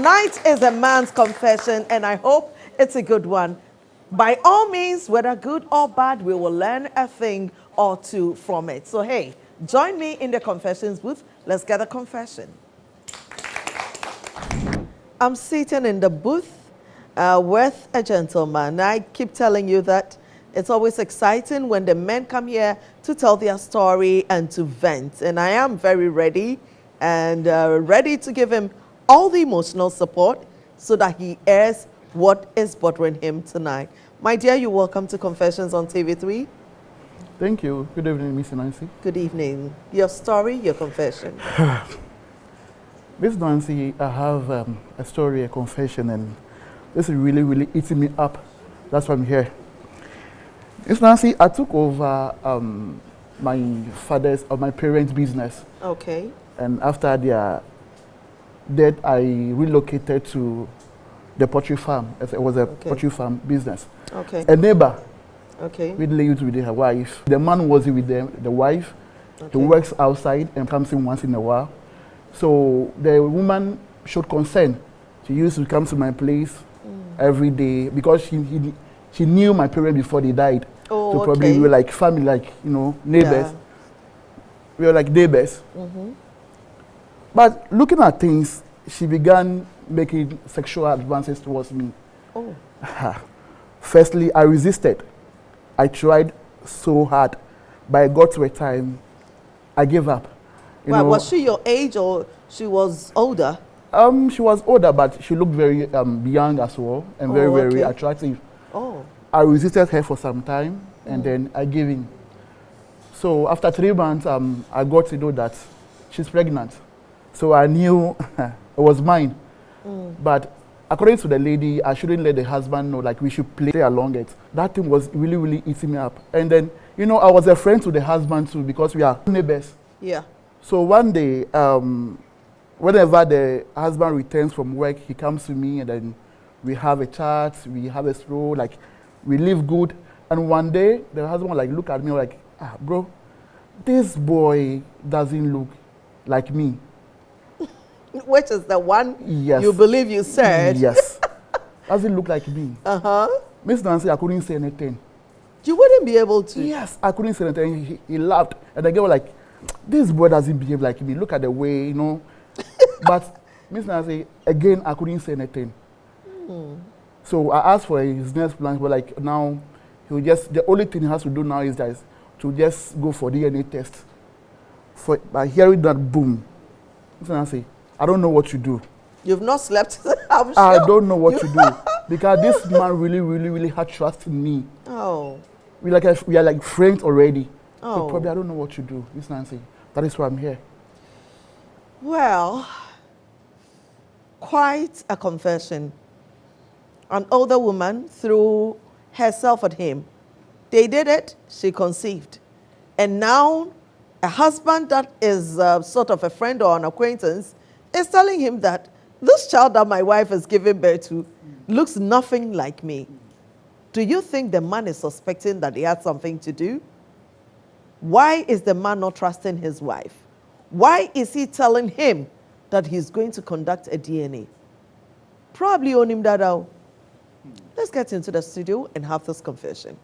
Tonight is a man's confession, and I hope it's a good one. By all means, whether good or bad, we will learn a thing or two from it. So, hey, join me in the confessions booth. Let's get a confession. I'm sitting in the booth with a gentleman. I keep telling you that it's always exciting when the men come here to tell their story and to vent. And I am very ready and ready to give him all the emotional support so that he airs what is bothering him tonight. My dear, you're welcome to Confessions on TV3. Thank you. Good evening, Miss Nancy. Good evening. Your story, your confession. Miss Nancy, I have a story, a confession, and this is really, really eating me up. That's why I'm here. Miss Nancy, I took over my father's or my parents' business. Okay. And after their death, I relocated to the poultry farm. It was a poultry farm business. Okay. A neighbor. Okay. We lived with her wife. The man was with the wife. Okay. He works outside and comes in once in a while. So the woman showed concern. She used to come to my place every day because she knew my parents before they died. Oh, so probably we were like family, like, you know, neighbors. Yeah. We were like neighbors. Mm-hmm. But looking at things, she began making sexual advances towards me. Oh. Firstly, I resisted. I tried so hard, but I got to a time, I gave up. Well, was she your age or she was older? She was older, but she looked very young as well and very attractive. Oh. I resisted her for some time and then I gave in. So after 3 months, I got to know that she's pregnant. So I knew it was mine. But according to the lady, I shouldn't let the husband know, like we should play along it. That thing was really, really eating me up. And then, you know, I was a friend to the husband too because we are neighbors. Yeah. So one day, whenever the husband returns from work, he comes to me and then we have a chat, we have a stroll, like we live good. And one day, the husband will like look at me like, bro, this boy doesn't look like me. Which is the one yes. you believe you said? Yes. Doesn't look like me. Uh-huh. Miss Nancy, I couldn't say anything. You wouldn't be able to? Yes, I couldn't say anything. He laughed. And the girl was like, this boy doesn't behave like me. Look at the way, you know. But Miss Nancy, again, I couldn't say anything. So I asked for his next plan. But like now, the only thing he has to do now is that to just go for DNA test. By hearing that boom, Miss Nancy, I don't know what to do. You've not slept? I'm sure. I don't know what to do. Because this man really, really, really had trust in me. Oh. We are like friends already. Oh. So probably I don't know what to do, Miss Nancy. That is why I'm here. Well, quite a confession. An older woman threw herself at him. They did it, she conceived. And now a husband that is sort of a friend or an acquaintance is telling him that this child that my wife has given birth to looks nothing like me. Do you think the man is suspecting that he had something to do? Why is the man not trusting his wife? Why is he telling him that he's going to conduct a DNA? Probably on him that out. Let's get into the studio and have this confession.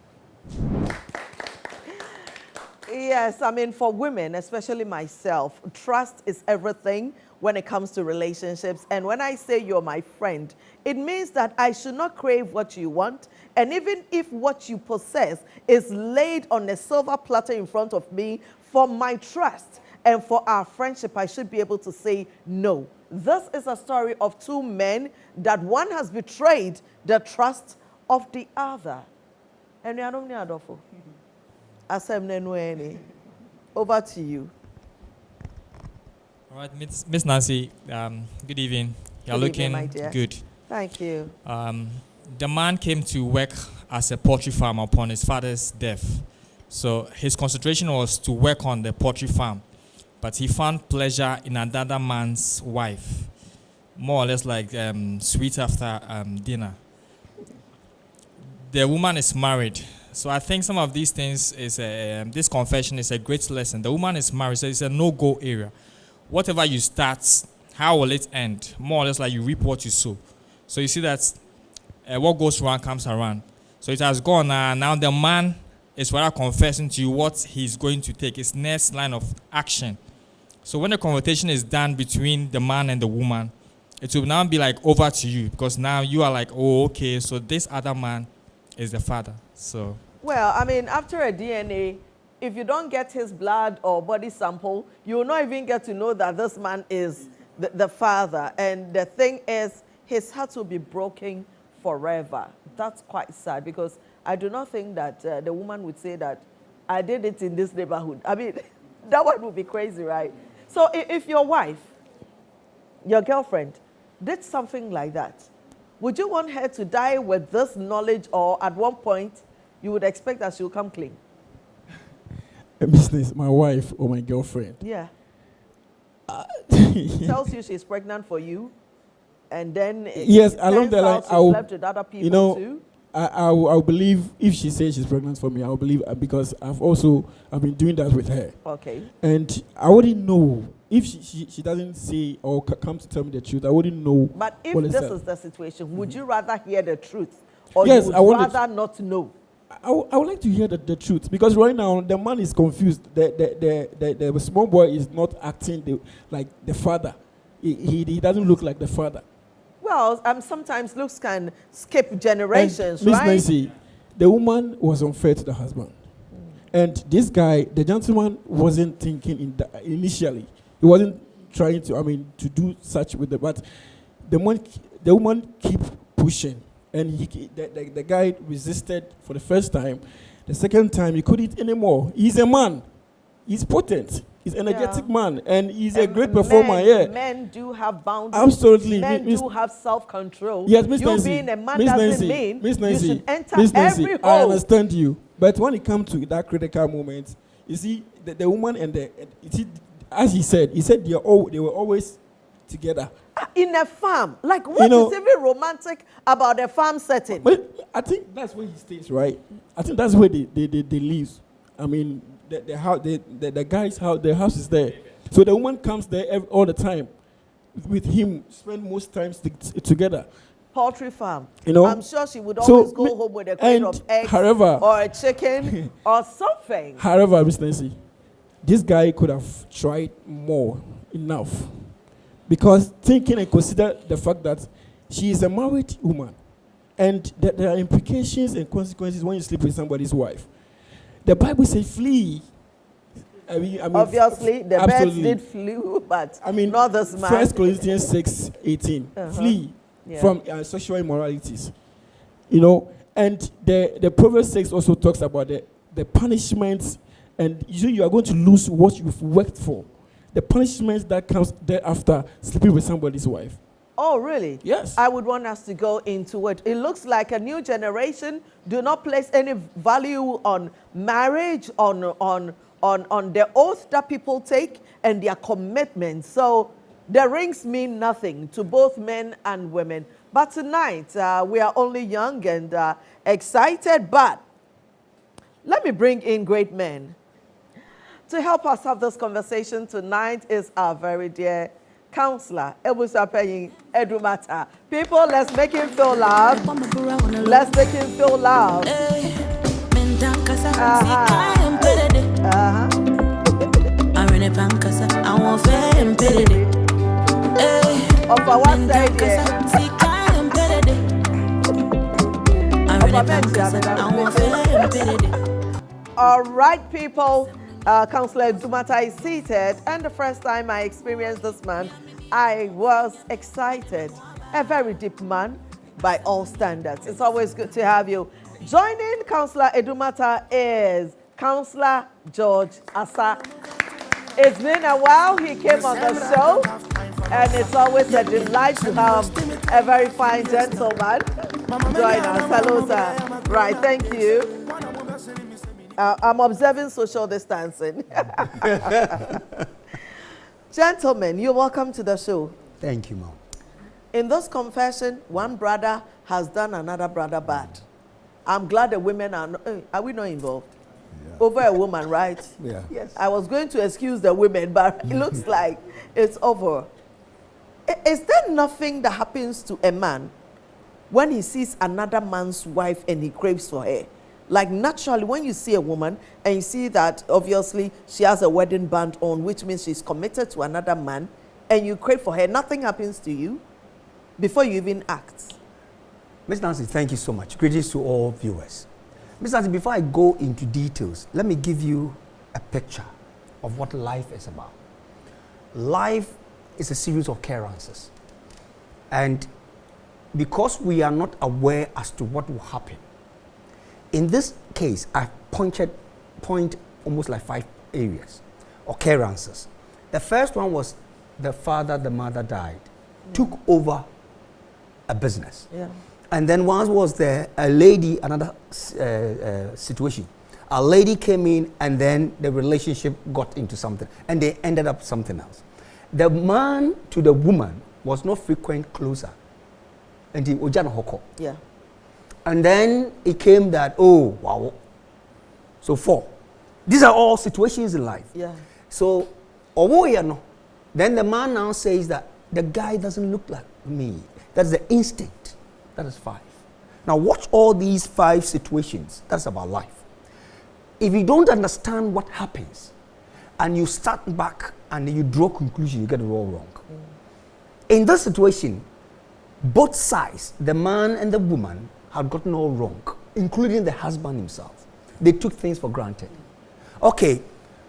Yes, I mean, for women, especially myself, trust is everything when it comes to relationships. And when I say you're my friend, it means that I should not crave what you want. And even if what you possess is laid on a silver platter in front of me, for my trust and for our friendship, I should be able to say no. This is a story of 2 men that one has betrayed the trust of the other. And I don't know Adolfo. Over to you. All right, Miss Nancy, good evening. You're looking good. Thank you. The man came to work as a poultry farmer upon his father's death. So his concentration was to work on the poultry farm, but he found pleasure in another man's wife, more or less like sweet after dinner. The woman is married. So I think some of these things is this confession is a great lesson. The woman is married, so it's a no-go area. Whatever you start, how will it end? More or less like you reap what you sow. So you see that what goes around comes around. So it has gone. Now the man is rather confessing to you what he's going to take, his next line of action. So when the conversation is done between the man and the woman, it will now be like over to you, because now you are like, oh, okay, so this other man is the father. So. Well, I mean, after a DNA, if you don't get his blood or body sample, you will not even get to know that this man is the father. And the thing is, his heart will be broken forever. That's quite sad, because I do not think that the woman would say that I did it in this neighborhood. I mean, that one would be crazy, right? So if your wife, your girlfriend, did something like that, would you want her to die with this knowledge, or at one point you would expect that she'll come clean? A business, my wife or my girlfriend. Yeah. Tells you she's pregnant for you, and then yes, along the line, I slept with other people too. I'll believe if she says she's pregnant for me. I'll believe, because I've been doing that with her. Okay. And I wouldn't know if she doesn't say or come to tell me the truth. I wouldn't know. But if this is the situation, would you rather hear the truth, or yes, you would rather not know? I would like to hear the truth, because right now the man is confused. The small boy is not acting like the father. He doesn't look like the father. Well, sometimes looks can skip generations, and Miss right? Nancy, the woman was unfair to the husband. And this guy, the gentleman, wasn't thinking initially. He wasn't trying to do such with the, but the woman keep pushing. And the guy resisted for the first time. The second time, he couldn't anymore. He's a man. He's potent. He's an energetic man, and he's a great performer. Men do have boundaries. Absolutely. Men do have self-control. Yes, Miss you Nancy. being a man Miss doesn't Nancy. mean Miss Nancy. you should enter Miss Nancy. every hole. I understand you, but when it comes to that critical moment, you see, the woman and as he said they were always together. In a farm, like what is even romantic about a farm setting? But I think that's where he stays, right? I think that's where they live. I mean, the house, the guy's house, the house is there. So the woman comes there all the time with him, spend most times together. Poultry farm. I'm sure she would always go home with a crate of eggs, or a chicken or something. However, Miss Nancy, this guy could have tried more enough, because thinking and consider the fact that she is a married woman, and that there are implications and consequences when you sleep with somebody's wife. The Bible says flee. I mean, obviously, the birds did flee, but not this man. 1 Corinthians 6:18. Flee from sexual immoralities. And the Proverbs 6 also talks about the punishments, and usually you are going to lose what you've worked for. The punishments that comes thereafter sleeping with somebody's wife. Oh, really? Yes. I would want us to go into it. It looks like a new generation do not place any value on marriage, on the oath that people take and their commitment. So the rings mean nothing to both men and women. But tonight, we are only young and excited, but let me bring in great men. To help us have this conversation tonight is our very dear counselor, Ebusapeyin Edumata. People, let's make him feel loved. Let's make him feel loved. Of our side all right, people. Councillor Edumata is seated, and the first time I experienced this man, I was excited. A very deep man by all standards. It's always good to have you. Joining Councillor Edumata is Councillor George Asa. It's been a while. He came on the show, and it's always a delight to have a very fine gentleman join us. Hello, sir. Right, thank you. I'm observing social distancing. Gentlemen, you're welcome to the show. Thank you, Mom. In this confession, one brother has done another brother bad. I'm glad the women are we not involved? Yeah. Over a woman, right? Yeah. Yes. I was going to excuse the women, but it looks like it's over. Is there nothing that happens to a man when he sees another man's wife and he craves for her? Like naturally, when you see a woman and you see that obviously she has a wedding band on, which means she's committed to another man, and you crave for her, nothing happens to you before you even act. Ms. Nancy, thank you so much. Greetings to all viewers. Ms. Nancy, before I go into details, let me give you a picture of what life is about. Life is a series of occurrences. And because we are not aware as to what will happen, in this case, I point almost like 5 areas, occurrences. The first one was the father, the mother died, took over a business. Yeah. And then once was there a lady, another situation. A lady came in and then the relationship got into something and they ended up something else. The man to the woman was not frequent closer. And he Ojana Hoko. Yeah. And then it came that, oh, wow. So 4. These are all situations in life. Yeah. So, then the man now says that the guy doesn't look like me. That's the instinct. That is 5. Now watch all these 5 situations. That's about life. If you don't understand what happens, and you start back and you draw conclusion, you get it all wrong. In this situation, both sides, the man and the woman, had gotten all wrong, including the husband himself. They took things for granted. Okay,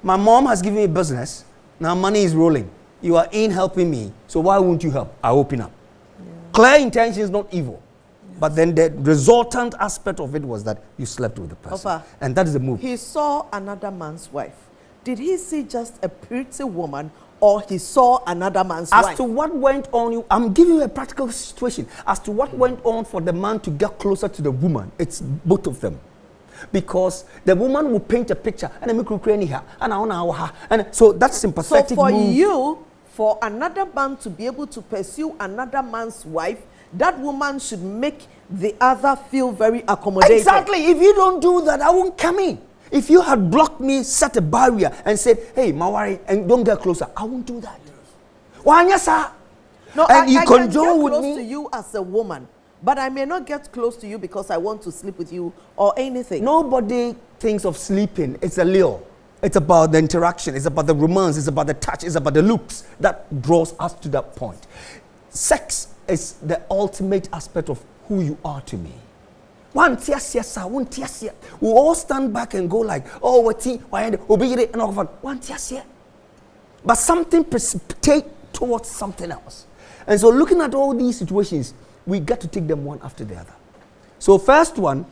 my mom has given me business. Now money is rolling. You are in helping me, so why won't you help? I open up. Yeah. Clear intention is not evil. Yes. But then the resultant aspect of it was that you slept with the person. Opa, and that is the move. He saw another man's wife. Did he see just a pretty woman, or he saw another man's wife? As to what went on, I'm giving you a practical situation. As to what went on for the man to get closer to the woman, it's both of them. Because the woman will paint a picture, and so that's sympathetic. So for move. you, for another man to be able to pursue another man's wife, that woman should make the other feel very accommodated. Exactly. If you don't do that, I won't come in. If you had blocked me, set a barrier, and said, "Hey, Mawari, and don't get closer," I won't do that. Why, yes, sir? No, and I can get close to you as a woman, but I may not get close to you because I want to sleep with you or anything. Nobody thinks of sleeping. It's a lure. It's about the interaction. It's about the romance. It's about the touch. It's about the looks that draws us to that point. Sex is the ultimate aspect of who you are to me. We'll all stand back and go like, oh, what and all of but something precipitate towards something else. And so looking at all these situations, we got to take them one after the other. So first one,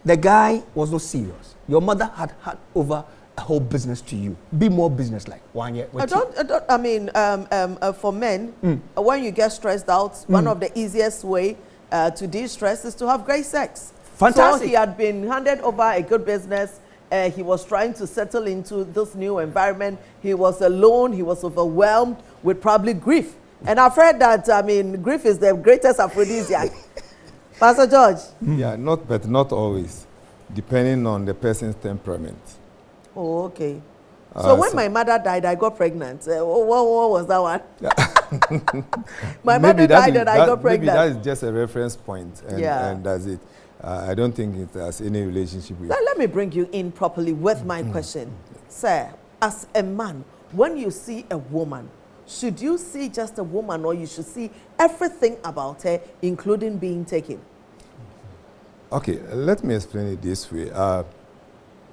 the guy was not serious. Your mother had over a whole business to you. Be more business-like. For men, when you get stressed out, one of the easiest way to de-stress is to have great sex. Fantastic. So he had been handed over a good business. He was trying to settle into this new environment. He was alone. He was overwhelmed with probably grief. And I've heard that, grief is the greatest aphrodisiac. Pastor George? Yeah, not always, depending on the person's temperament. Oh, okay. So when my mother died, I got pregnant. What was that one? Yeah. My mother died and I got pregnant. Maybe that is just a reference point, and that's it. I don't think it has any relationship with... Let me bring you in properly with my question. Sir, as a man, when you see a woman, should you see just a woman or you should see everything about her, including being taken? Okay, let me explain it this way.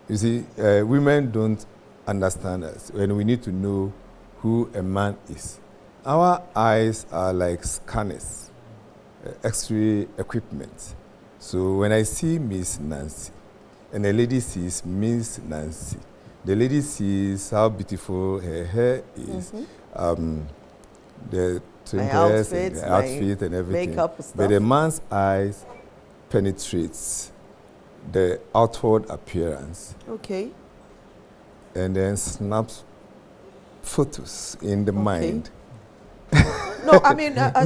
You see, women don't understand us when we need to know who a man is. Our eyes are like scanners, X-ray equipment. So when I see Miss Nancy, and the lady sees Miss Nancy, the lady sees how beautiful her hair is, the trinkets, and the outfit and everything. Makeup stuff. But the man's eyes penetrates the outward appearance. Okay. And then snaps photos in the mind. No,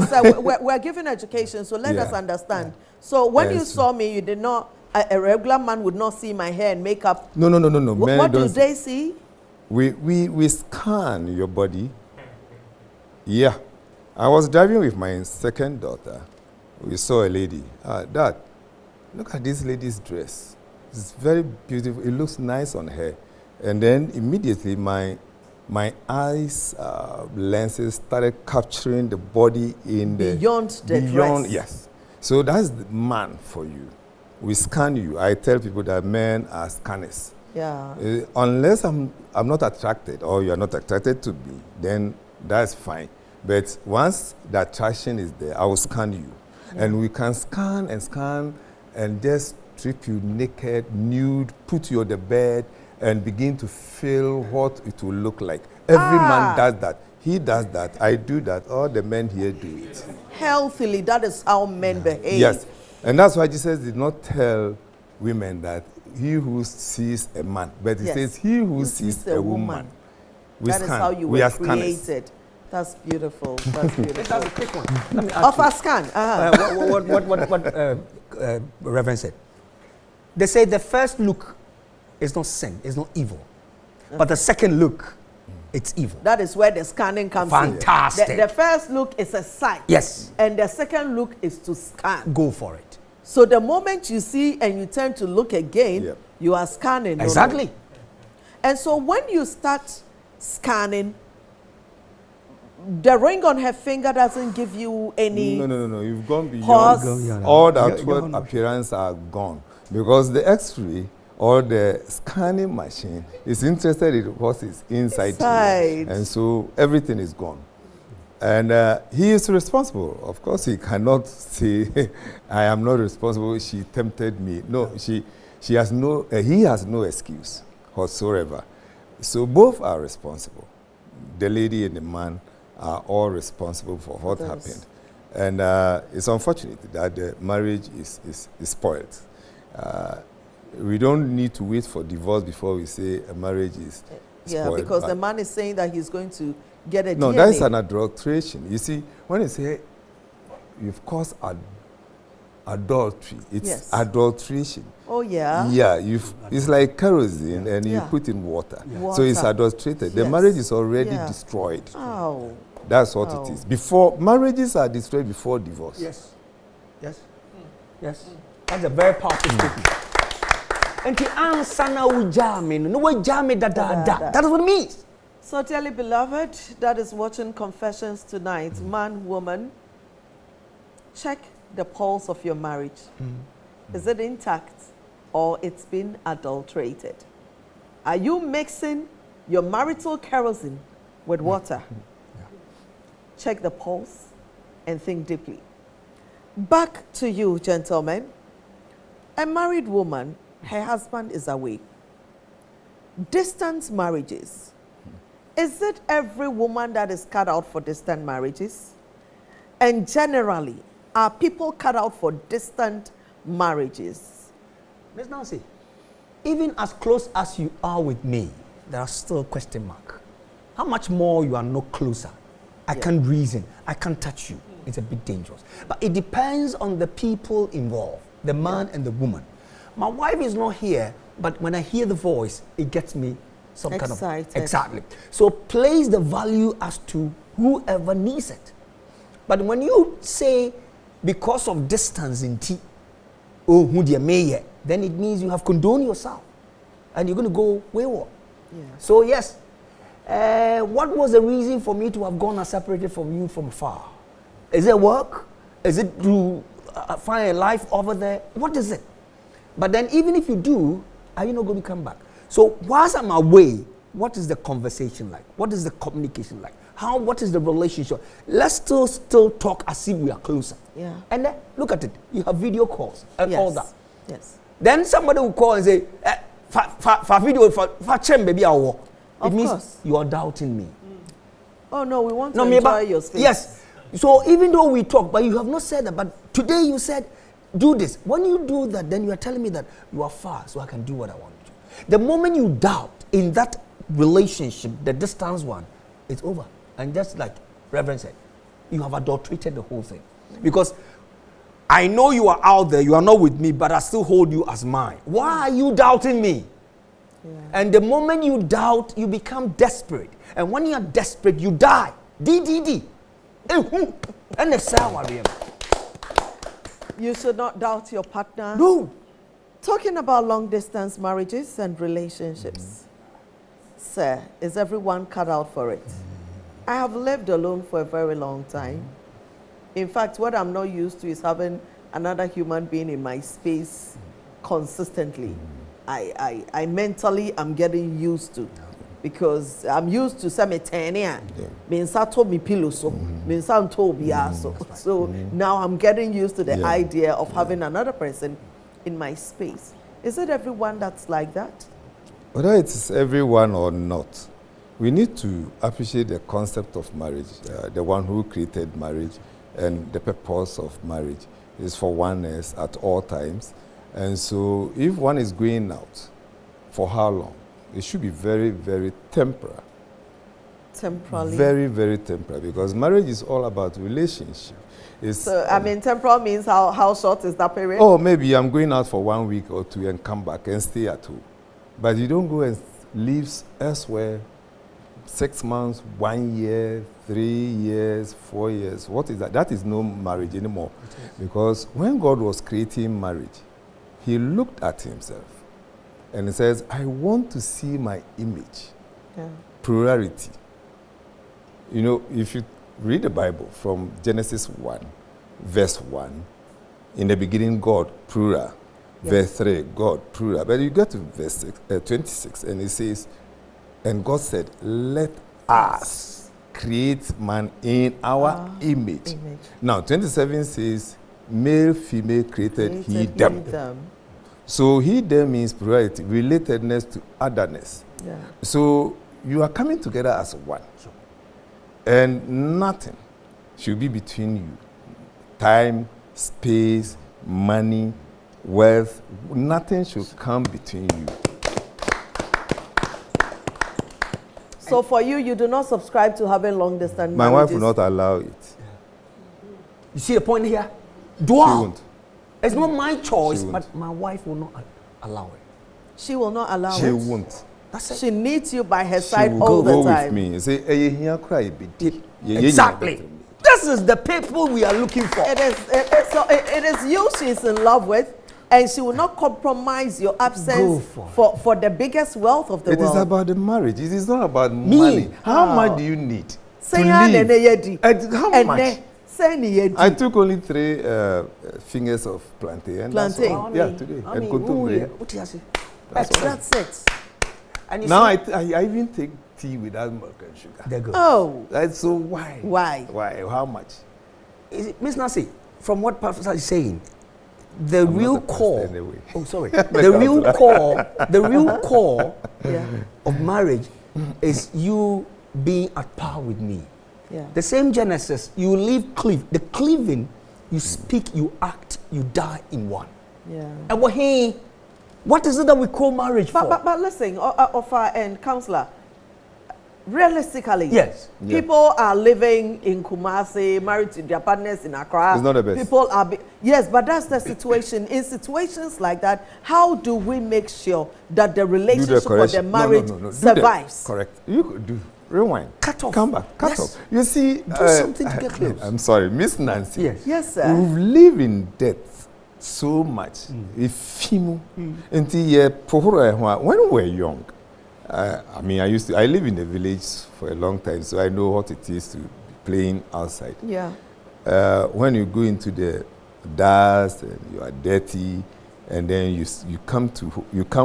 sir, we're giving education, so let us understand. So when you saw me, you did not, a regular man would not see my hair and makeup. No. What do they see? We scan your body. Yeah. I was driving with my second daughter. We saw a lady. Dad, look at this lady's dress. It's very beautiful. It looks nice on her. And then immediately my eyes lenses started capturing the body in beyond the dress. Yes. So that's the man for you. We scan you. I tell people that men are scanners. Yeah. Unless I'm not attracted or you are not attracted to me, then that's fine. But once the attraction is there, I will scan you. Yeah. And we can scan and just strip you naked, nude, put you on the bed, and begin to feel what it will look like. Every man does that. He does that. I do that. All the men here do it. Healthily, that is how men behave. Yes. And that's why Jesus did not tell women that he who sees a man, but he says he who sees a woman. That is how you were created. That's beautiful. That's beautiful. That's a quick one. Let me Of a scan. What Reverend said. They say the first look is not sin, it's not evil. But the second look, it's evil. That is where the scanning comes Fantastic. in. The first look is a sight. Yes. And the second look is to scan. Go for it. So the moment you see and you turn to look again, you are scanning. Exactly. And so when you start scanning, the ring on her finger doesn't give you any. No. You've gone beyond. All the outward appearance are gone. Because the X-ray or the scanning machine is interested in what is inside you. And so everything is gone. And he is responsible. Of course, he cannot say, I am not responsible, she tempted me. No, he has no excuse whatsoever. So both are responsible. The lady and the man are all responsible for what happened. And it's unfortunate that the marriage is spoiled. We don't need to wait for divorce before we say a marriage is spoiled. Yeah, because the man is saying that he's going to get a DNA. No, that is an adulteration. You see, when you say you've caused adultery, it's adulteration. Oh, yeah? Yeah, it's like kerosene and you put in water. So it's adulterated. The marriage is already destroyed. Oh. That's what it is. Marriages are destroyed before divorce. Yes. That's a very powerful statement. And the answer now that is what it means. So, dearly beloved, that is watching Confessions tonight, man, woman, check the pulse of your marriage. Is it intact or it's been adulterated? Are you mixing your marital kerosene with water? Check the pulse and think deeply. Back to you, gentlemen. A married woman, her husband is away. Distant marriages. Is it every woman that is cut out for distant marriages? And generally, are people cut out for distant marriages? Ms. Nancy, even as close as you are with me, there are still question marks. How much more you are no closer? I can't reason. I can't touch you. It's a bit dangerous. But it depends on the people involved, the man and the woman. My wife is not here, but when I hear the voice, it gets me some kind of... Exactly. So place the value as to whoever needs it. But when you say, because of distance in T, then it means you have condoned yourself. And you're going to go wayward. Yeah. So yes, what was the reason for me to have gone and separated from you from afar? Is it work? Is it to find a life over there? What is it? But then even if you do, are you not going to come back? So whilst I'm away, what is the conversation like? What is the communication like? What is the relationship? Let's still talk as if we are closer. Yeah. And then look at it. You have video calls and all that. Yes. Then somebody will call and say, for video, for chem, baby, I walk. It means you are doubting me. Oh no, we want to enjoy your space. Yes. So even though we talk, but you have not said that. But today you said, do this. When you do that, then you are telling me that you are far, so I can do what I want to. The moment you doubt in that relationship, the distance one, it's over. And just like Reverend said, you have adulterated the whole thing. Because I know you are out there, you are not with me, but I still hold you as mine. Why are you doubting me? Yeah. And the moment you doubt, you become desperate. And when you are desperate, you die. DDD. And the sour. You should not doubt your partner. No. Talking about long distance marriages and relationships, sir, is everyone cut out for it? I have lived alone for a very long time. In fact, what I'm not used to is having another human being in my space consistently. I mentally am getting used to, because I'm used to semitania. Means I told me pillow so, means I told me so. So now I'm getting used to the idea of having another person in my space. Is it everyone that's like that? Whether it's everyone or not, we need to appreciate the concept of marriage. The one who created marriage and the purpose of marriage is for oneness at all times. And so if one is going out, for how long? It should be very, very temporary. Temporally? Very, very temporary, because marriage is all about relationship. So, I mean, temporal means how short is that period? Oh, maybe I'm going out for 1 week or two and come back and stay at home. But you don't go and live elsewhere 6 months, 1 year, 3 years, 4 years. What is that? That is no marriage anymore. Because when God was creating marriage, he looked at himself and he says, I want to see my image. Plurality. You know, if you read the Bible from Genesis 1, verse 1, in the beginning, God, plural. Verse 3, God, plural. But you get to verse 26, and it says, and God said, let us create man in our image. Now, 27 says, male, female created he them. So he them means plurality, relatedness to otherness. So you are coming together as one. And nothing should be between you. Time, space, money, wealth, nothing should come between you. So for you, you do not subscribe to having long distance marriages? My wife will not allow it. You see the point here? She won't. It's not my choice, but my wife will not allow it. She will not allow it? She won't. That's it. She needs you by her side all the time. Go with me. Say, exactly. This is the people we are looking for. It is you she's in love with, and she will not compromise your absence for the biggest wealth of the world. It is about the marriage. It is not about money. How much do you need to live? How much? I took only 3 fingers of plantain. Plantain? Yeah, today. And that's it. And now I even take tea without milk and sugar. Oh. That's so why? Why? How much? Is it, Miss Nancy, from what Pastor is saying, the real core. Anyway. Oh, sorry. The real core of marriage is you being at par with me. The same Genesis, you leave cleave. The cleaving, you speak, you act, you die in one. And what is it that we call marriage for? But listen, Ofa and Counselor, realistically, people are living in Kumasi, married to their partners in Accra. It's not the best. People are, yes, but that's the situation. In situations like that, how do we make sure that the relationship or the marriage survives? Correct. You could do. Rewind. Cut off. Come back. Cut off. You see, do something to get close. I'm sorry, Miss Nancy. Yes, sir. We've lived in debt so much. When we were young, I mean, I live in the village for a long time, so I know what it is to be playing outside. When you go into the dust and you are dirty, and then you come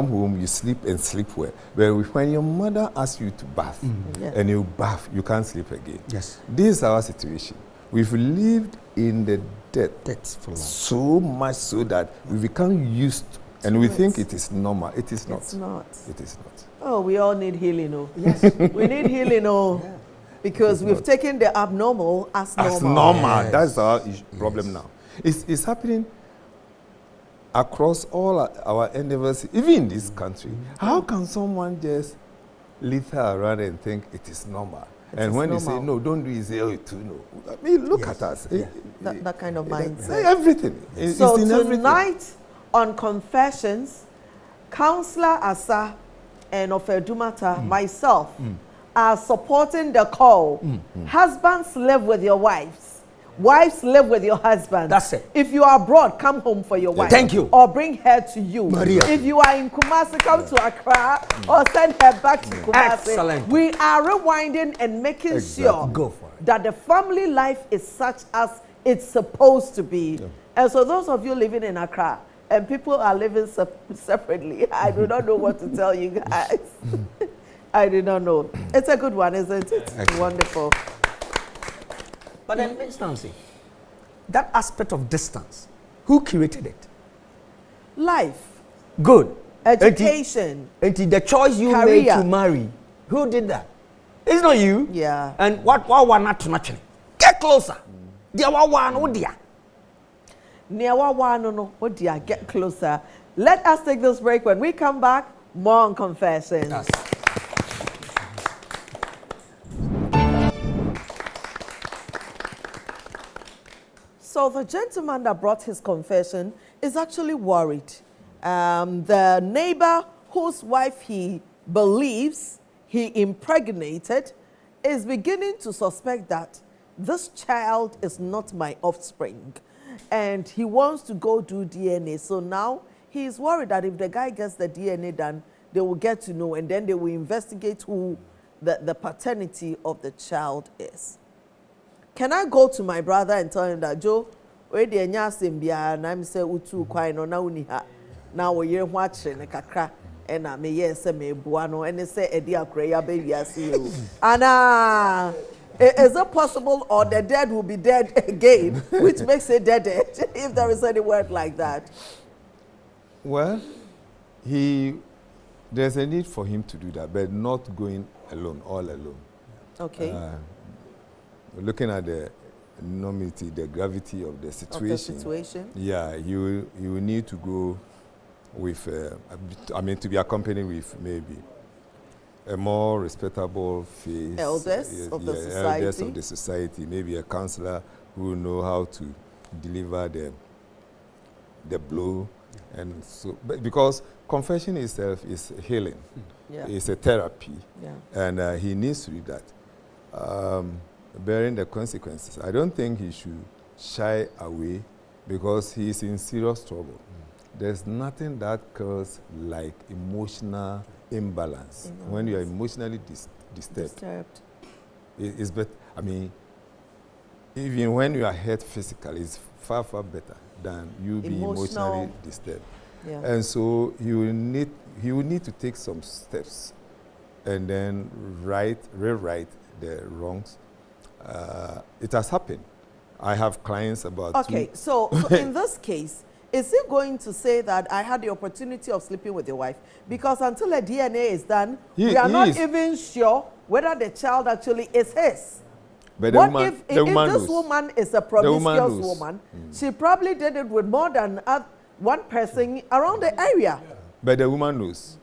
home, you sleep and sleep well. But when your mother asks you to bath and you bath, you can't sleep again. Yes. This is our situation. We've lived in the debt so much so that we become used to, and we think it is normal. It is not. It's not. It is not. Oh, we all need healing, oh. Yes. We need healing, oh. Because we've taken the abnormal as normal. As normal. Yes. That's our problem now. It's happening across all our endeavors, even in this country. How can someone just litter around and think it is normal? And when you say, no, don't do it, you say, oh, it's too no. I mean, look at us. That kind of mindset. Everything. So tonight on Confessions, Counselor Asa and Ofedumata, myself, are supporting the call. Husbands live with your wives. Wives live with your husband. That's it. If you are abroad, come home for your wife. Thank you. Or bring her to you. Maria. If you are in Kumasi, come to Accra or send her back to Kumasi. Excellent. We are rewinding and making sure Go for it. that the family life is such as it's supposed to be. Yeah. And so those of you living in Accra and people are living separately, I do not know what to tell you guys. I do not know. It's a good one, isn't it? Excellent. Wonderful. But then, Miss Nancy, that aspect of distance, who created it? Life. Good. Education. And the choice you Career. made to marry, who did that? It's not you. Yeah. And what not to naturally? Get closer. Dear one, oh dear. Near one, no, oh dear, get closer. Let us take this break. When we come back, more on Confessions. Yes. So the gentleman that brought his confession is actually worried. The neighbor whose wife he believes he impregnated is beginning to suspect that this child is not my offspring. And he wants to go do DNA. So now he is worried that if the guy gets the DNA done, they will get to know and then they will investigate who the paternity of the child is. Can I go to my brother and tell him that, Joe, where the Nyasimbia and I'm say Utu Quino na uniha now we watching a kakra and I may yes me buano and they say Edia Creya baby I see you. Anna, is it possible or the dead will be dead again, which makes it dead if there is any word like that? Well, there's a need for him to do that, but not going alone, all alone. Okay. Looking at the enormity, the gravity of the situation. Yeah, you need to go with, to be accompanied with maybe a more respectable face. Elders of the society. Elders of the society, maybe a counselor who will know how to deliver the blow. And so, because confession itself is healing. Yeah. It's a therapy. Yeah. And he needs to do that. Bearing the consequences. I don't think he should shy away because he's in serious trouble. There's nothing that kills like emotional imbalance. When you are emotionally disturbed. It's better. I mean, even when you are hurt physically, it's far, far better than you being emotionally disturbed. Yeah. And so he will need to take some steps and then rewrite the wrongs. It has happened. I have clients about Okay, so in this case, is he going to say that I had the opportunity of sleeping with your wife? Because until a DNA is done, we are not even sure whether the child actually is his. But what if this woman is a promiscuous woman? She probably did it with more than one person around the area. But the woman knows.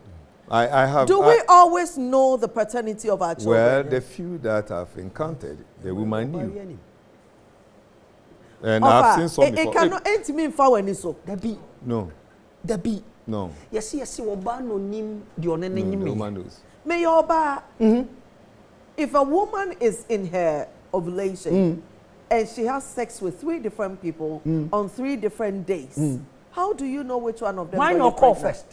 Do we always know the paternity of our children? Well, the few that I've encountered, the woman knew. And I've seen some before. It cannot end me in far so. No. No. Yes, Oba no nim the woman knows. May Oba, if a woman is in her ovulation and she has sex with 3 different people on 3 different days, how do you know which one of them? Why not call first?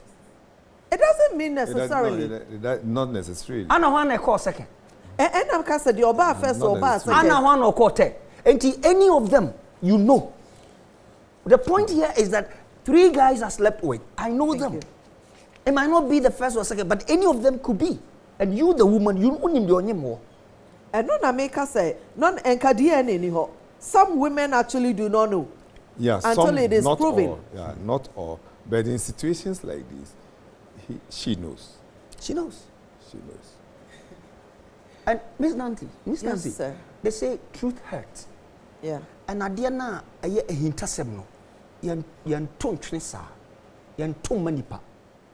It doesn't mean necessarily. Not necessarily. Anna one call second. And I'm casting the Oba first, Oba second. Anna one or call 10. And any of them, you know. The point here is that 3 guys I slept with. I know them. It might not be the first or second, but any of them could be. And you, the woman, you don't know your name more. And none America say, none enka DNA anyhow. Some women actually do not know. Yeah, until it is proven. All. Yeah, not all. But in situations like this, she knows. She knows. She knows. And Miss Nancy, sir. They say truth hurts. Yeah. And Adiana, a hintasem no. Yan ton tresa. Yan ton manipa.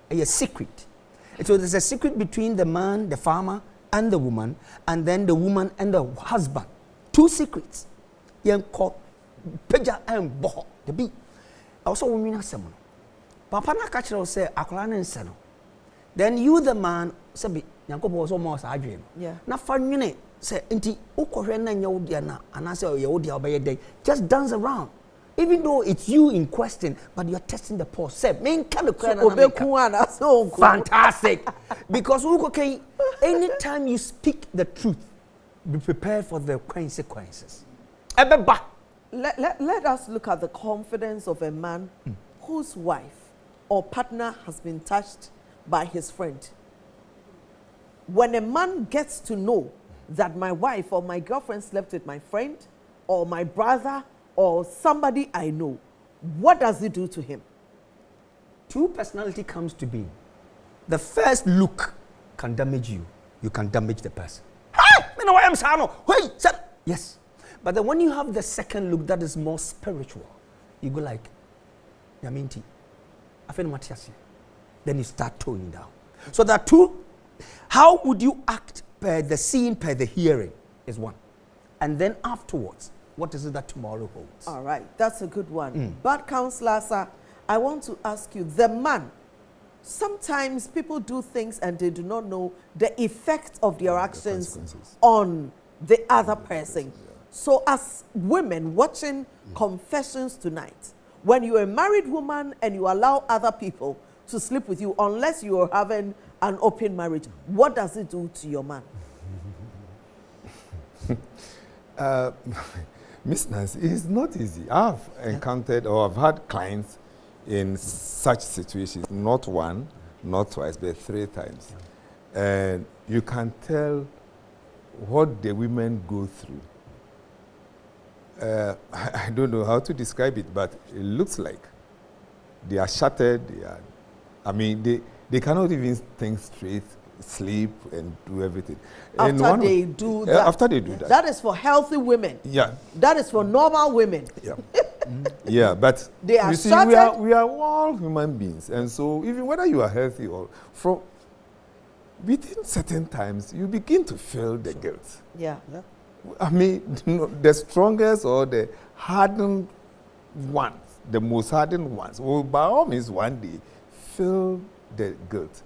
A secret. And so there's a secret between the man, the farmer, and the woman, and then the woman and the husband. 2 secrets. Yan called Peja and Boho. The B. Also, women have some. Papa na catcher say, Akulana and Seno. Then you, the man, say, nyankopɔn also more adwene yeah na fa nwene say nti ukohwe na nya wodia na anase ye wodia obeye dey just dance around even though it's you in question but you're testing the pulse say men can fantastic because anytime you speak the truth be prepared for the consequences. Let us look at the confidence of a man whose wife or partner has been touched by his friend. When a man gets to know that my wife or my girlfriend slept with my friend or my brother or somebody I know, what does it do to him? Two personality comes to being. The first look can damage you. You can damage the person. Hey, you know why I'm saying? Hey, yes. But then when you have the second look that is more spiritual, you go like, Yaminti, I feel Matiasi. Then you start toning down. So there are two. How would you act per the seeing, per the hearing is one. And then afterwards, what is it that tomorrow holds? All right, that's a good one. But Counselor, sir, I want to ask you, the man, sometimes people do things and they do not know the effect of their actions on the other person. So as women watching Confessions tonight, when you're a married woman and you allow other people to sleep with you, unless you are having an open marriage, what does it do to your man? Miss Nancy, it's not easy. I've encountered or I've had clients in such situations, not one, not twice, but 3 times. And you can tell what the women go through. I don't know how to describe it, but it looks like they are shattered. They cannot even think straight, sleep, and do everything. After they do that. After they do that. That is for healthy women. Yeah. That is for normal women. Yeah. Yeah, but they are you see, shattered. we are all human beings, and so even whether you are healthy or from within certain times, you begin to feel the guilt. Yeah. I mean, the strongest or the hardened ones, the most hardened ones, will by all means one day feel the guilt.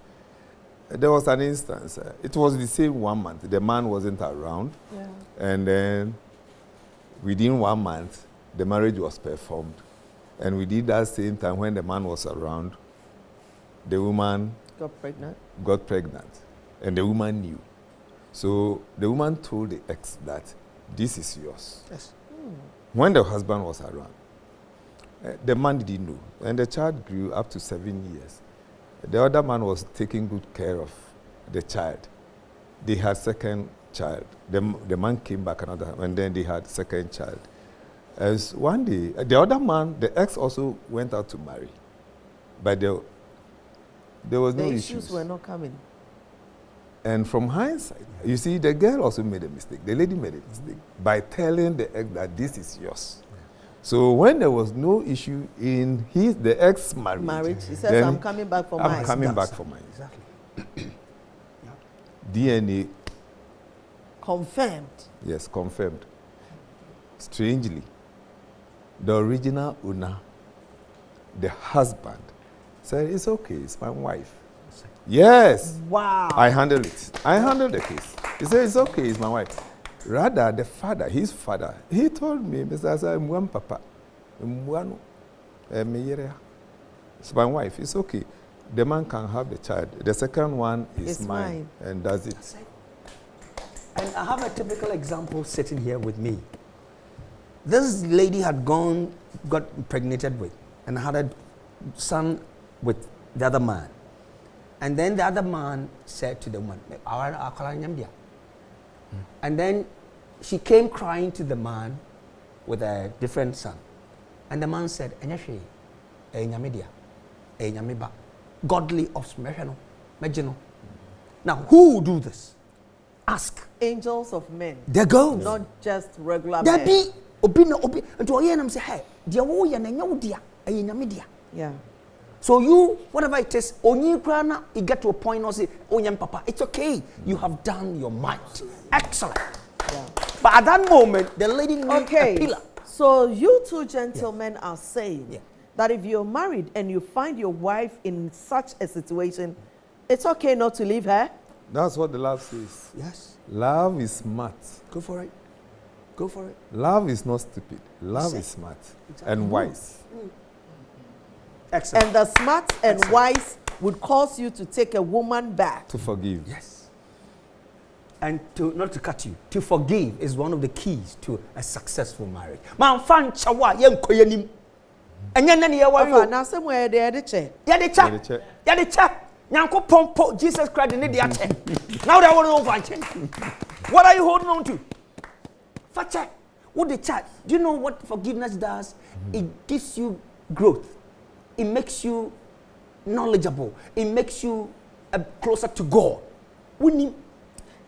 There was an instance, it was the same 1 month, the man wasn't around, and then within 1 month, the marriage was performed. And we did that same time when the man was around, the woman got pregnant, and the woman knew. So the woman told the ex that this is yours. Yes. When the husband was around, the man didn't know, and the child grew up to 7 years. The other man was taking good care of the child. They had second child. The man came back another time, and then they had second child. As one day, the other man, the ex also went out to marry, but there was no issues. The issues were not coming. And from hindsight, you see, the girl also made a mistake. The lady made a mistake by telling the ex that this is yours. So when there was no issue in the ex marriage, he says, I'm coming back for mine. I'm coming back for mine. Exactly. DNA. Confirmed. Yes, confirmed. Strangely, the original owner, the husband, said, it's okay, it's my wife. Yes. Wow. I handled it. I handled the case. He said, it's okay, it's my wife. Rather, the father, his father, he told me, Mr. Asa, papa, it's my wife, it's okay. The man can have the child. The second one is mine. And that's it. And I have a typical example sitting here with me. This lady had got impregnated with, and had a son with the other man. And then the other man said to the woman, and then she came crying to the man with a different son. And the man said, godly offspring. Now, who will do this? Ask. Angels of men. They go. Not just regular men. Yeah. So you, whatever it is, you get to a point and say, papa, it's okay. You have done your might. Excellent. Yeah. But at that moment, the lady needs a pillar. So you two gentlemen are saying that if you're married and you find your wife in such a situation, it's okay not to leave her? That's what the love says. Yes. Love is smart. Go for it. Go for it. Love is not stupid. Love is smart and wise. Excellent. And the smart and wise would cause you to take a woman back. To forgive. Yes. And to not to cut you, to forgive is one of the keys to a successful marriage. Man, fan chawa yen koyenim. Enya nani ya wayo. Na somewhere there the chair. Ya de cha. Ya de cha. Nyanko pompo Jesus Christ in the chair. Now they want to over chair. What are you holding on to? Facha. What the chat? Do you know what forgiveness does? It gives you growth. It makes you knowledgeable. It makes you closer to God.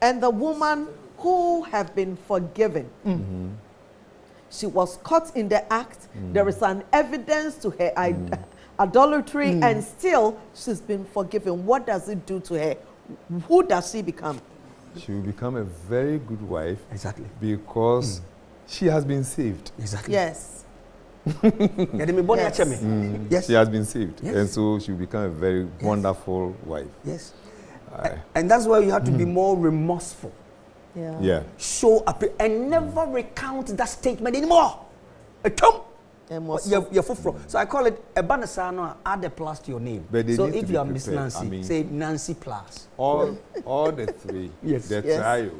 And the woman who have been forgiven, she was caught in the act. There is an evidence to her idolatry, and still she's been forgiven. What does it do to her? Who does she become? She will become a very good wife. Exactly. Because she has been saved. Exactly. Yes. Yes. She has been saved. Yes. And so she will become a very wonderful wife. Yes. And that's why you have to be more remorseful. Yeah. Show up and never recount that statement anymore. So I call it a banasano, add a plus to your name. So if you are Miss Nancy, say Nancy plus. All the three, the trial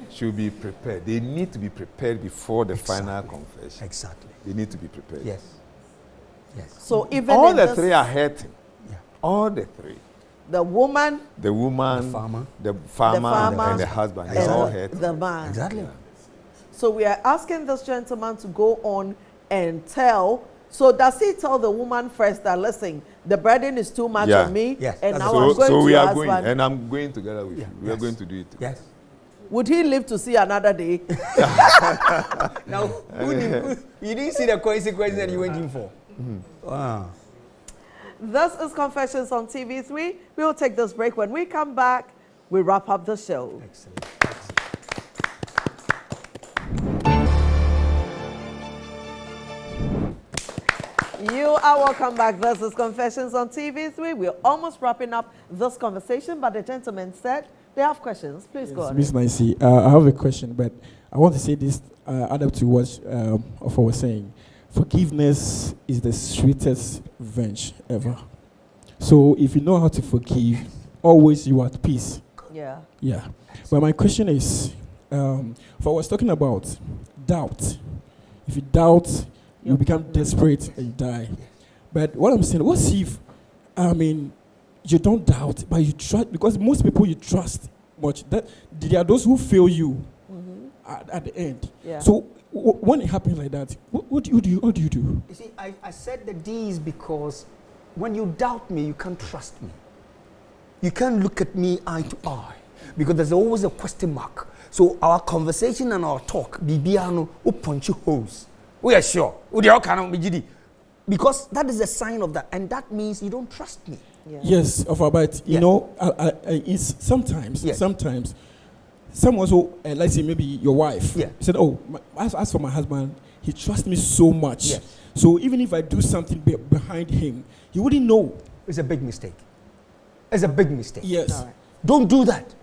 should be prepared. They need to be prepared before the final confession. Exactly. They need to be prepared. Yes. Yes. So even all the three are hurting. Yeah. All the three. The woman, the farmer, and the husband. They all hurting. The man. Exactly. So we are asking this gentleman to go on and tell. So does he tell the woman first that, listen, the burden is too much on me, and now I'm going to your husband. And I'm going together with you. We are going to do it. Yes. Would he live to see another day? Now, you didn't see the consequences that you went in for. Wow. This is Confessions on TV3. We'll take this break. When we come back, we wrap up the show. Excellent. You are welcome back. This is Confessions on TV3. We're almost wrapping up this conversation, but the gentleman said they have questions. Please go on. Miss Nancy, I have a question, but I want to say this, add up to what I was saying. Forgiveness is the sweetest revenge ever. So if you know how to forgive, always you are at peace. Yeah. Yeah. But my question is, if I was talking about doubt, if you doubt, you become desperate and you die. But what I'm saying, what if, you don't doubt, but you trust, because most people you trust much, that there are those who fail you at the end. Yeah. So when it happens like that, what do you do? You see, I said the D is because when you doubt me, you can't trust me. You can't look at me eye to eye because there's always a question mark. So our conversation and our talk, Bibiano, punch you holes. We are sure. Because that is a sign of that, and that means you don't trust me. Yeah. Yes, but you know, sometimes, someone who, let's say maybe your wife, said, "Oh, as for my husband, he trusts me so much. Yes. So even if I do something behind him, he wouldn't know." It's a big mistake. It's a big mistake. Yes. Right. Don't do that.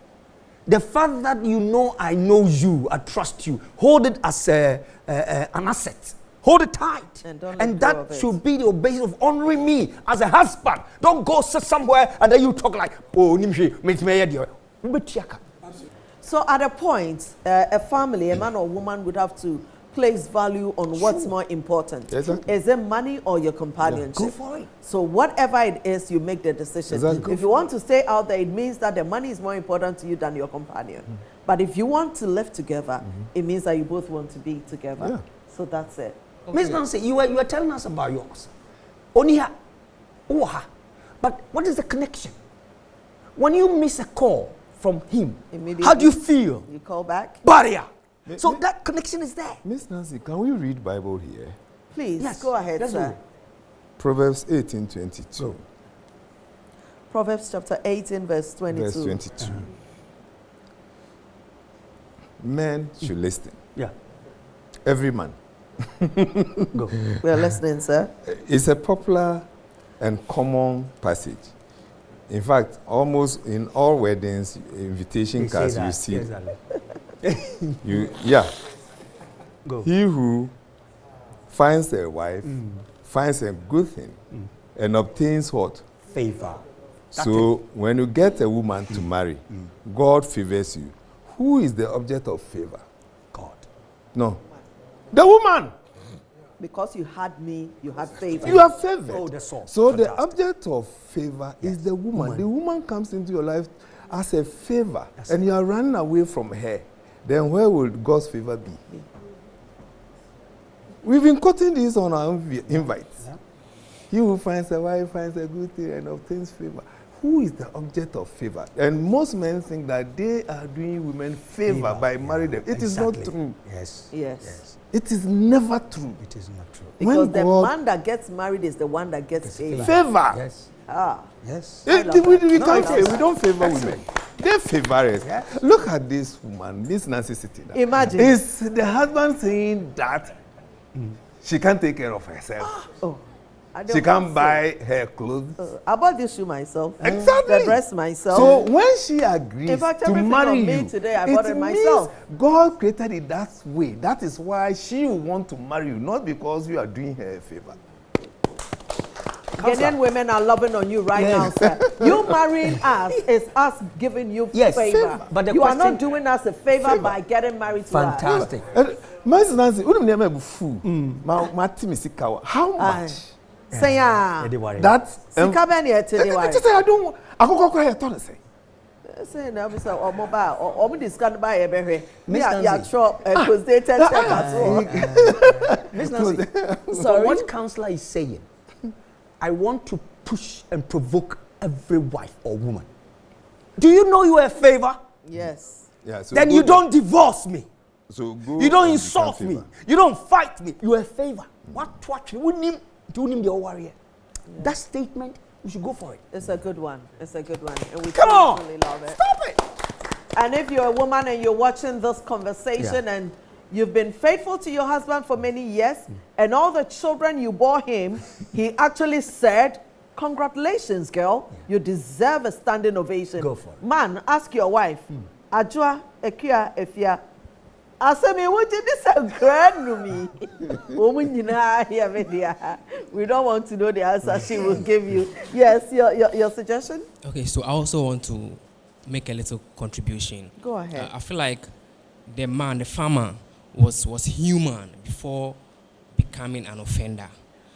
The fact that you know I know you, I trust you, hold it as an asset. Hold it tight. And that should be the basis of honoring me as a husband. Don't go sit somewhere and then you talk like, oh, so at a point, a family, a man or woman would have to place value on what's more important. Exactly. Is it money or your companionship? Go for it. So whatever it is, you make the decision. Exactly. If you want to stay out there, it means that the money is more important to you than your companion. But if you want to live together, it means that you both want to be together. Yeah. So that's it. Okay. Ms. Nancy, you were telling us about yours. Oniha, but what is the connection? When you miss a call from him, how do you feel? You call back? Barrier. So that connection is there. Miss Nancy, can we read Bible here? Please, go ahead, sir. Proverbs 18:22. Proverbs chapter 18, verse 22. Verse 22. Men should listen. Yeah. Every man. Go. We are listening, sir. It's a popular and common passage In fact, almost in all weddings, invitation cards you see. Go. He who finds a wife finds a good thing and obtains what? Favor. So when you get a woman to marry, God favors you. Who is the object of favor? God. No. The woman. Because you had me, you had favor. You are favored. Oh, that's all. So Fantastic. the object of favor is the woman. The woman comes into your life as a favor, and you are running away from her. Then where will God's favor be? We've been quoting this on our invites. Yeah. He who finds a wife finds a good thing and obtains favor. Who is the object of favor? And most men think that they are doing women favor by marrying them. It is not true. Yes. It is never true. It is not true. Because the man that gets married is the one that gets favor. Favor. Yes. Yes. We don't favor women. They favor us. Yes. Look at this woman, Miss Nancy sitting there. Imagine. Is the husband saying that she can't take care of herself? She can't buy her clothes. I bought this shoe myself. Exactly. The dress myself. So when she agrees In fact, to everything marry on me you, today, I bought it myself. means God created it that way. That is why she will want to marry you, not because you are doing her a favor. Ghanaian women are loving on you right now, sir. You marrying us is us giving you favor. But the you are question- not doing us a favor by getting married to us. Fantastic. Miss Nancy, how much? Say That Sika ben ye te de I wari. just say I don't. I go quiet. Don't say. Say na be say o mobile o mo discount buy e behwe. Me Miss ya Nancy. tro constate check as Miss Nancy, Sorry? what counselor is saying, I want to push and provoke every wife or woman. Do you know you are a favor? Yes. Yeah, so Then go you there. don't divorce me. So go You don't and insult become me. favor. You don't fight me. You are a favor. What? Do him the warrior. That statement, we should go for it. It's a good one. It's a good one. And we Come on. really love it. Stop it. And if you're a woman and you're watching this conversation and you've been faithful to your husband for many years and all the children you bore him, he actually said, congratulations, girl. You deserve a standing ovation. Go for it. Man, ask your wife. Ajua, Ekia, Efia. Asemi, what did this grand to me? We don't want to know the answer she will give you. Yes, your suggestion? Okay, so I also want to make a little contribution. Go ahead. I feel like the man, the farmer, was human before becoming an offender.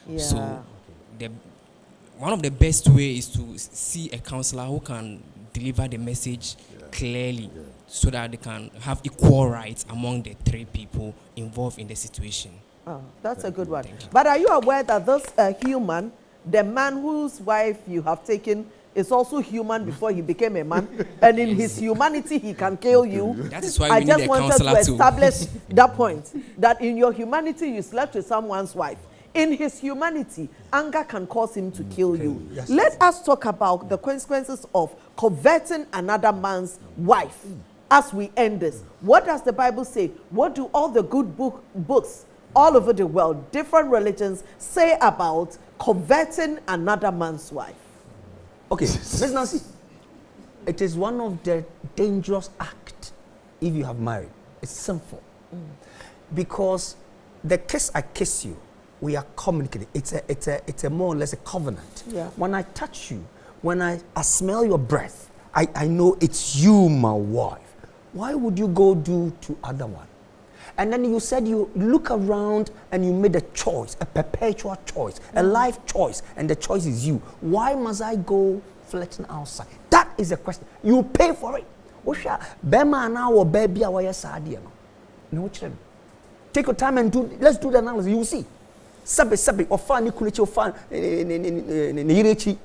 Yeah. So one of the best ways is to see a counselor who can deliver the message clearly so that they can have equal rights among the three people involved in the situation. Oh, that's a good one. Thank you. But are you aware that this human, the man whose wife you have taken, is also human before he became a man? And in his humanity, he can kill you. That is why I we need just a wanted counselor to too. establish that point, that in your humanity, you slept with someone's wife. In his humanity, anger can cause him to kill you. Yes. Let us talk about the consequences of coveting another man's wife as we end this. What does the Bible say? What do all the good books all over the world, different religions, say about coveting another man's wife? Okay, Miss Nancy, it is one of the dangerous acts if you have married. It's sinful. Because the kiss I kiss you, we are communicating. It's a more or less a covenant. Yeah. When I touch you, when I smell your breath, I know it's you, my wife. Why would you go do to other one? And then you said you look around and you made a choice, a perpetual choice, a life choice, and the choice is you. Why must I go flirting outside? That is the question. You pay for it. Take your time and let's do the analysis. You will see. Sabe, ofan ikulechi ofan nirechi.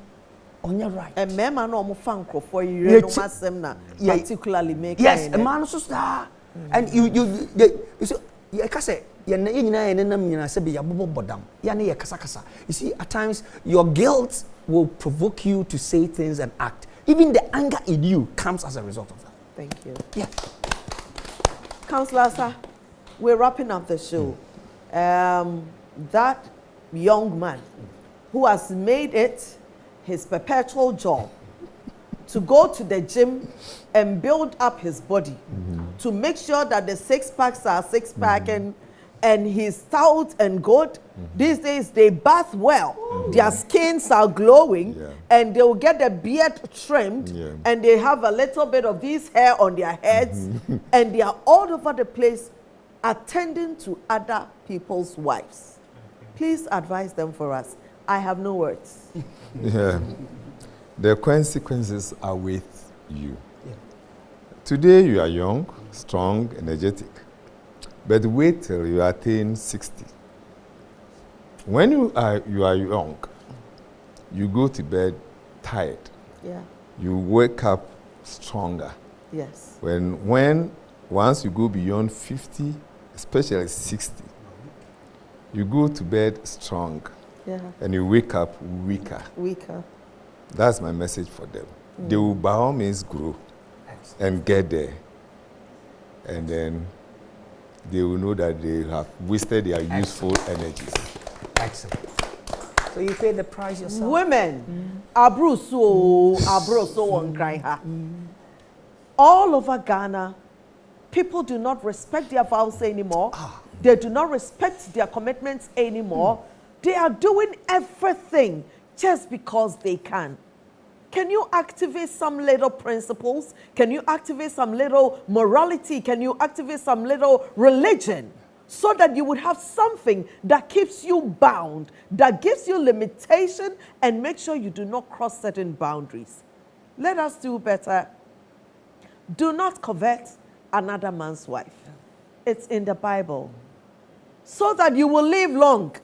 On your right. And men are no fan for you, particularly make. Yes, a man also star. And you see, you see, at times your guilt will provoke you to say things and act. Even the anger in you comes as a result of that. Thank you. Yeah. Councillor, sir, we're wrapping up the show. That young man who has made it his perpetual job to go to the gym and build up his body, to make sure that the six-packs are six-pack and he's stout and good. These days, they bath well. Their skins are glowing, and they'll get the beard trimmed, and they have a little bit of this hair on their heads, and they are all over the place attending to other people's wives. Please advise them for us. I have no words. Yeah. The consequences are with you. Today, you are young, strong, energetic. But wait till you attain 60. When you are young, you go to bed tired. Yeah. You wake up stronger. Yes. Once you go beyond 50, especially 60, you go to bed strong. Yeah. And you wake up weaker. Weaker. That's my message for them. They will by all means grow and get there. And then they will know that they have wasted their useful energies. Excellent. So you pay the price yourself. Women, abruso on cry. All over Ghana, people do not respect their vows anymore. They do not respect their commitments anymore. They are doing everything just because they can. Can you activate some little principles? Can you activate some little morality? Can you activate some little religion so that you would have something that keeps you bound, that gives you limitation, and make sure you do not cross certain boundaries? Let us do better. Do not covet another man's wife. It's in the Bible. So that you will live long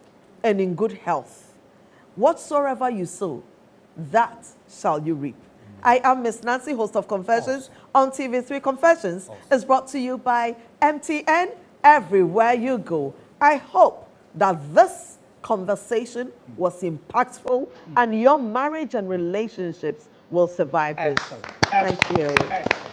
and in good health. Whatsoever you sow, that shall you reap. I am Miss Nancy, host of Confessions on TV3. Confessions is brought to you by MTN everywhere you go. I hope that this conversation was impactful and your marriage and relationships will survive this. Thank you.